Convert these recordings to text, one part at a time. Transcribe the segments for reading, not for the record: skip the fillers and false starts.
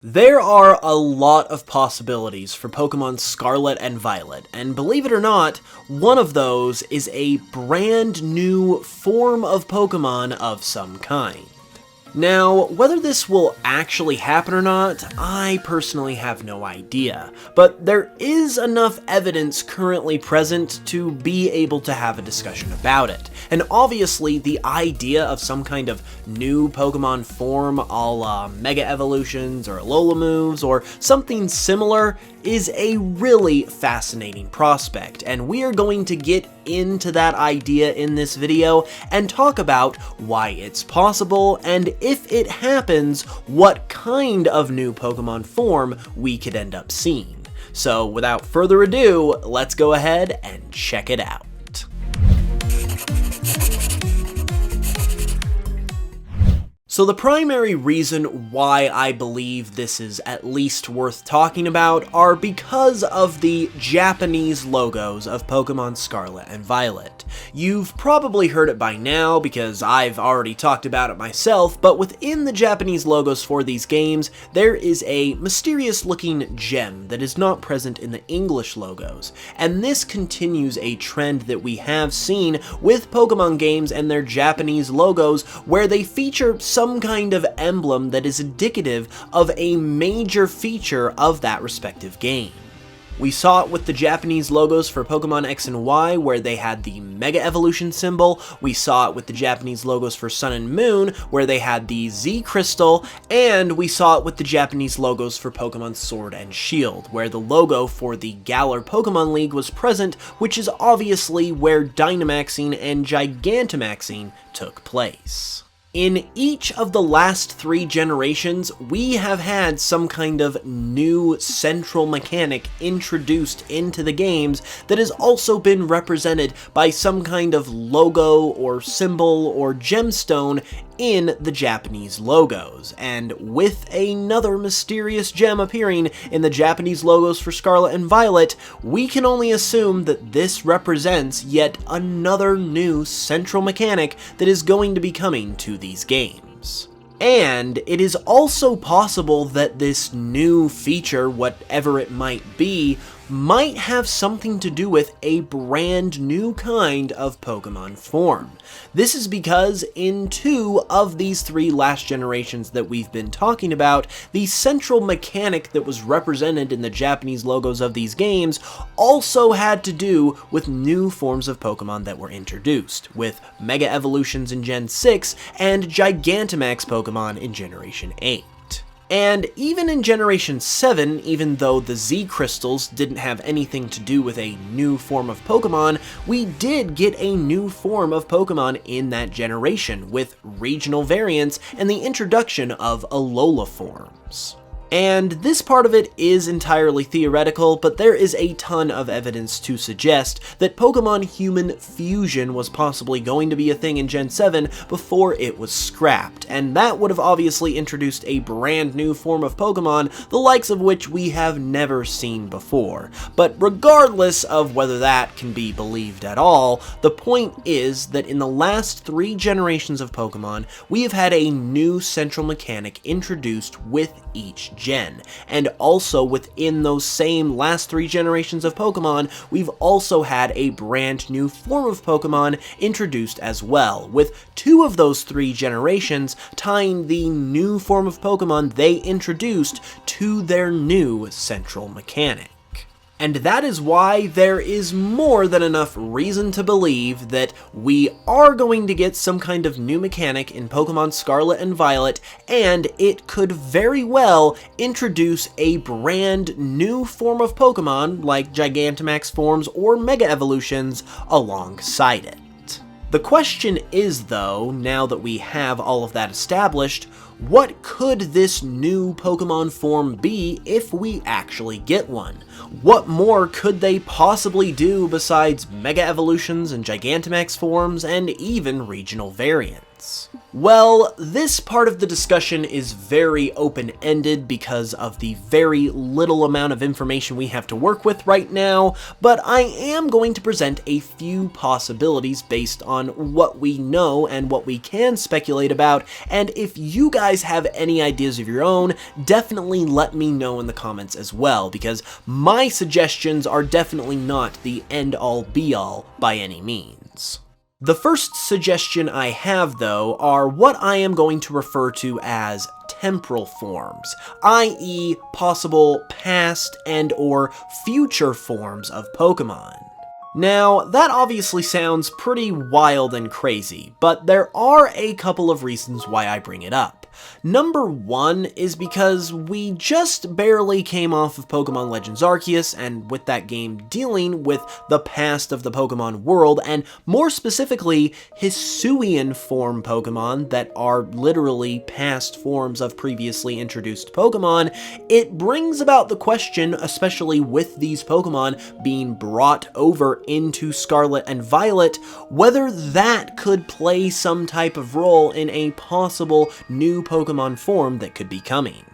There are a lot of possibilities for Pokemon Scarlet and Violet, and believe it or not, one of those is a brand new form of Pokemon of some kind. Now, whether this will actually happen or not, I personally have no idea, but there is enough evidence currently present to be able to have a discussion about it. And obviously, the idea of some kind of new Pokemon form a la Mega Evolutions or Alola moves or something similar is a really fascinating prospect, and we are going to get into that idea in this video and talk about why it's possible, and if it happens, what kind of new Pokemon form we could end up seeing. So without further ado, let's go ahead and check it out. So the primary reason why I believe this is at least worth talking about are because of the Japanese logos of Pokemon Scarlet and Violet. You've probably heard it by now because I've already talked about it myself, but within the Japanese logos for these games, there is a mysterious looking gem that is not present in the English logos, and this continues a trend that we have seen with Pokemon games and their Japanese logos where they feature some kind of emblem that is indicative of a major feature of that respective game. We saw it with the Japanese logos for Pokemon X and Y, where they had the Mega Evolution symbol. We saw it with the Japanese logos for Sun and Moon, where they had the Z Crystal, and we saw it with the Japanese logos for Pokemon Sword and Shield, where the logo for the Galar Pokemon League was present, which is obviously where Dynamaxing and Gigantamaxing took place. In each of the last 3 generations, we have had some kind of new central mechanic introduced into the games that has also been represented by some kind of logo or symbol or gemstone in the Japanese logos, and with another mysterious gem appearing in the Japanese logos for Scarlet and Violet, we can only assume that this represents yet another new central mechanic that is going to be coming to these games. And it is also possible that this new feature, whatever it might be, might have something to do with a brand new kind of Pokemon form. This is because in 2 of these 3 last generations that we've been talking about, the central mechanic that was represented in the Japanese logos of these games also had to do with new forms of Pokemon that were introduced, with Mega Evolutions in Gen 6 and Gigantamax Pokemon in Generation 8. And even in Generation 7, even though the Z Crystals didn't have anything to do with a new form of Pokemon, we did get a new form of Pokemon in that generation, with regional variants and the introduction of Alola forms. And this part of it is entirely theoretical, but there is a ton of evidence to suggest that Pokemon-human fusion was possibly going to be a thing in Gen 7 before it was scrapped, and that would have obviously introduced a brand new form of Pokemon, the likes of which we have never seen before. But regardless of whether that can be believed at all, the point is that in the last 3 generations of Pokemon, we have had a new central mechanic introduced with each gen, and also within those same last 3 generations of Pokemon, we've also had a brand new form of Pokemon introduced as well, with 2 of those 3 generations tying the new form of Pokemon they introduced to their new central mechanic. And that is why there is more than enough reason to believe that we are going to get some kind of new mechanic in Pokemon Scarlet and Violet, and it could very well introduce a brand new form of Pokemon, like Gigantamax forms or Mega Evolutions, alongside it. The question is, though, now that we have all of that established, what could this new Pokemon form be if we actually get one? What more could they possibly do besides Mega Evolutions and Gigantamax forms and even regional variants? comments? Well, this part of the discussion is very open-ended because of the very little amount of information we have to work with right now, but I am going to present a few possibilities based on what we know and what we can speculate about, and if you guys have any ideas of your own, definitely let me know in the comments as well, because my suggestions are definitely not the end-all be-all by any means. The first suggestion I have, though, are what I am going to refer to as temporal forms, i.e. possible past and/or future forms of Pokemon. Now, that obviously sounds pretty wild and crazy, but there are a couple of reasons why I bring it up. Number one is because we just barely came off of Pokemon Legends Arceus, and with that game dealing with the past of the Pokemon world, and more specifically, Hisuian form Pokemon that are literally past forms of previously introduced Pokemon, it brings about the question, especially with these Pokemon being brought over into Scarlet and Violet, whether that could play some type of role in a possible new Pokemon form that could be coming.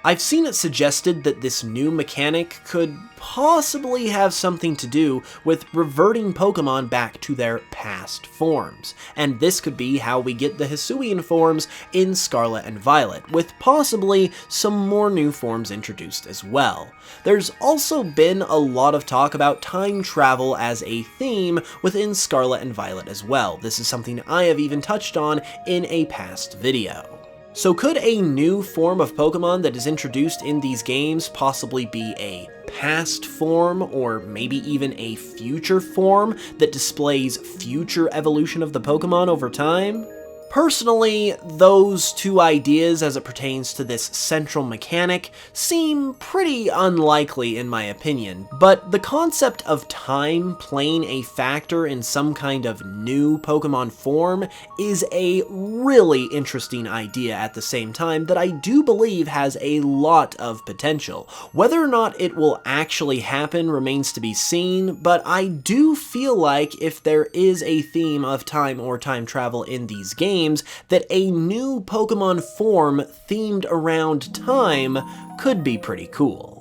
I've seen it suggested that this new mechanic could possibly have something to do with reverting Pokemon back to their past forms, and this could be how we get the Hisuian forms in Scarlet and Violet, with possibly some more new forms introduced as well. There's also been a lot of talk about time travel as a theme within Scarlet and Violet as well. This is something I have even touched on in a past video. So could a new form of Pokemon that is introduced in these games possibly be a past form, or maybe even a future form that displays future evolution of the Pokemon over time? Personally, those two ideas as it pertains to this central mechanic seem pretty unlikely in my opinion, but the concept of time playing a factor in some kind of new Pokemon form is a really interesting idea at the same time that I do believe has a lot of potential. Whether or not it will actually happen remains to be seen, but I do feel like if there is a theme of time or time travel in these games, that a new Pokemon form themed around time could be pretty cool.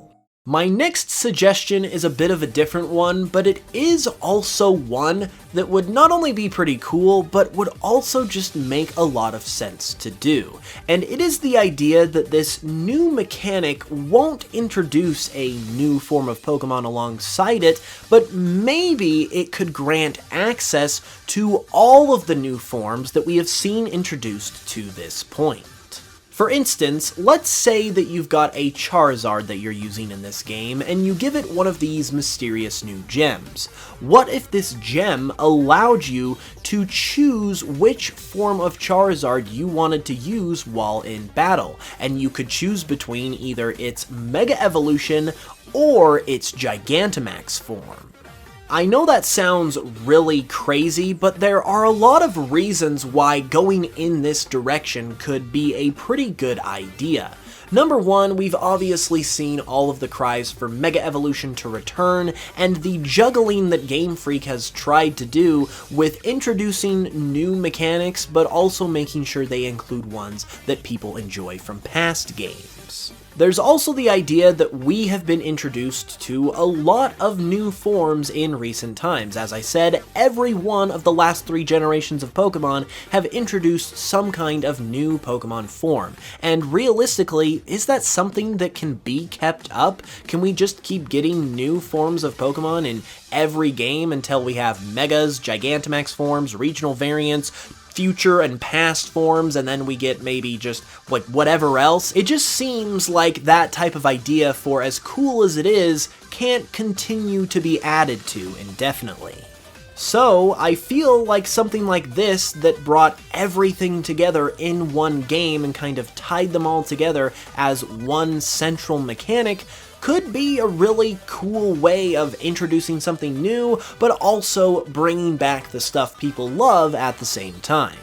My next suggestion is a bit of a different one, but it is also one that would not only be pretty cool, but would also just make a lot of sense to do. And it is the idea that this new mechanic won't introduce a new form of Pokemon alongside it, but maybe it could grant access to all of the new forms that we have seen introduced to this point. For instance, let's say that you've got a Charizard that you're using in this game, and you give it one of these mysterious new gems. What if this gem allowed you to choose which form of Charizard you wanted to use while in battle, and you could choose between either its Mega Evolution or its Gigantamax form? I know that sounds really crazy, but there are a lot of reasons why going in this direction could be a pretty good idea. Number one, we've obviously seen all of the cries for Mega Evolution to return, and the juggling that Game Freak has tried to do with introducing new mechanics, but also making sure they include ones that people enjoy from past games. There's also the idea that we have been introduced to a lot of new forms in recent times. As I said, every one of the last 3 generations of Pokemon have introduced some kind of new Pokemon form. And realistically, is that something that can be kept up? Can we just keep getting new forms of Pokemon in every game until we have Megas, Gigantamax forms, regional variants, future and past forms, and then we get maybe just like whatever else? It just seems like that type of idea, for as cool as it is, can't continue to be added to indefinitely. So I feel like something like this that brought everything together in one game and kind of tied them all together as one central mechanic could be a really cool way of introducing something new, but also bringing back the stuff people love at the same time.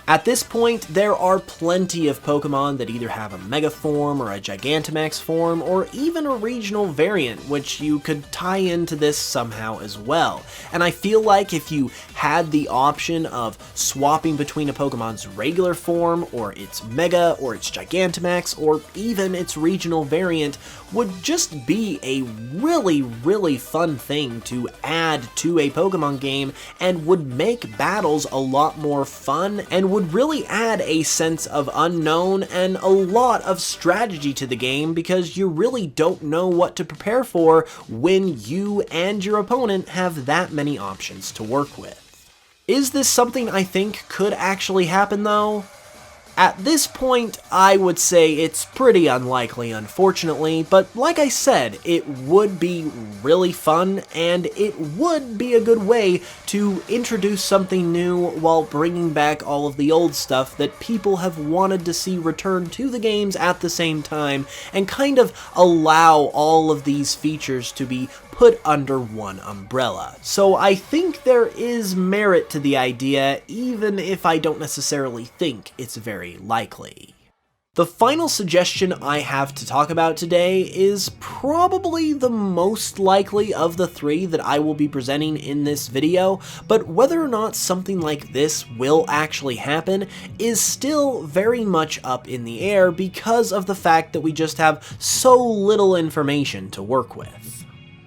At this point, there are plenty of Pokemon that either have a Mega form or a Gigantamax form, or even a regional variant, which you could tie into this somehow as well. And I feel like if you had the option of swapping between a Pokemon's regular form, or its Mega, or its Gigantamax, or even its regional variant, would just be a really fun thing to add to a Pokemon game, and would make battles a lot more fun, and would really add a sense of unknown and a lot of strategy to the game, because you really don't know what to prepare for when you and your opponent have that many options to work with. Is this something I think could actually happen though? At this point, I would say it's pretty unlikely, unfortunately, but like I said, it would be really fun, and it would be a good way to introduce something new while bringing back all of the old stuff that people have wanted to see return to the games at the same time, and kind of allow all of these features to be put under one umbrella. So I think there is merit to the idea, even if I don't necessarily think it's very likely. The final suggestion I have to talk about today is probably the most likely of the three that I will be presenting in this video, but whether or not something like this will actually happen is still very much up in the air because of the fact that we just have so little information to work with.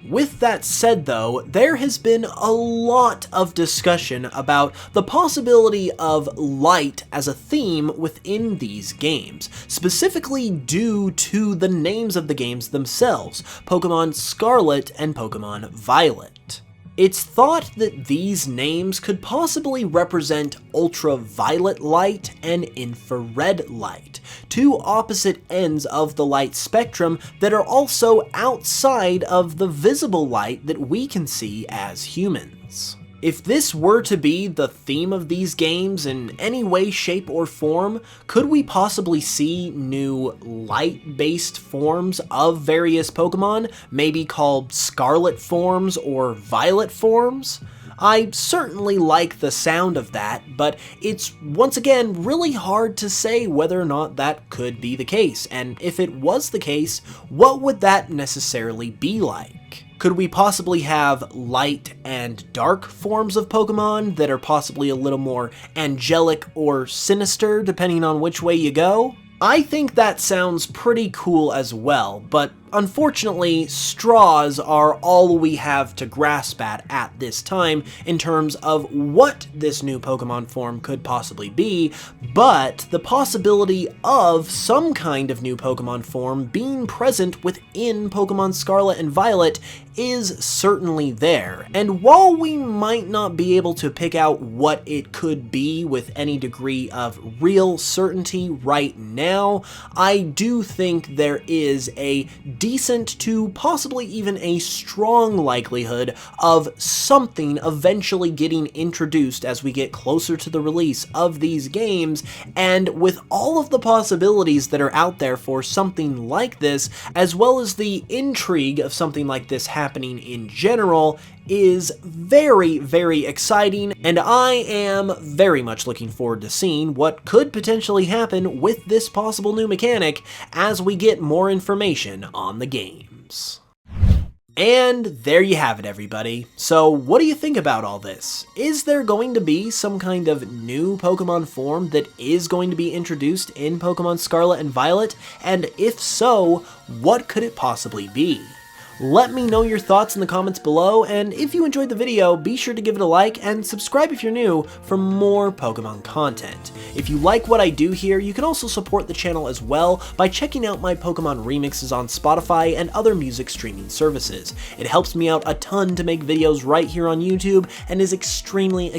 With that said though, there has been a lot of discussion about the possibility of light as a theme within these games, specifically due to the names of the games themselves, Pokemon Scarlet and Pokemon Violet. It's thought that these names could possibly represent ultraviolet light and infrared light, two opposite ends of the light spectrum that are also outside of the visible light that we can see as humans. If this were to be the theme of these games in any way, shape, or form, could we possibly see new light-based forms of various Pokemon, maybe called Scarlet forms or Violet forms? I certainly like the sound of that, but it's once again really hard to say whether or not that could be the case, and if it was the case, what would that necessarily be like? Could we possibly have light and dark forms of Pokemon that are possibly a little more angelic or sinister, depending on which way you go? I think that sounds pretty cool as well, but unfortunately, straws are all we have to grasp at this time in terms of what this new Pokemon form could possibly be, but the possibility of some kind of new Pokemon form being present within Pokemon Scarlet and Violet is certainly there. And while we might not be able to pick out what it could be with any degree of real certainty right now, I do think there is a decent to possibly even a strong likelihood of something eventually getting introduced as we get closer to the release of these games, and with all of the possibilities that are out there for something like this, as well as the intrigue of something like this happening in general, is very exciting, and I am very much looking forward to seeing what could potentially happen with this possible new mechanic as we get more information on the games. And there you have it, everybody. So what do you think about all this? Is there going to be some kind of new Pokemon form that is going to be introduced in Pokemon Scarlet and Violet? And if so, what could it possibly be? Let me know your thoughts in the comments below, and if you enjoyed the video, be sure to give it a like and subscribe if you're new for more Pokemon content. If you like what I do here, you can also support the channel as well by checking out my Pokemon remixes on Spotify and other music streaming services. It helps me out a ton to make videos right here on YouTube and is extremely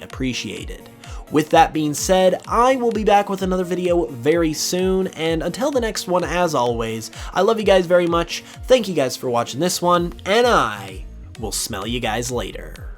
appreciated. With that being said, I will be back with another video very soon, and until the next one, as always, I love you guys very much, thank you guys for watching this one, and I will smell you guys later.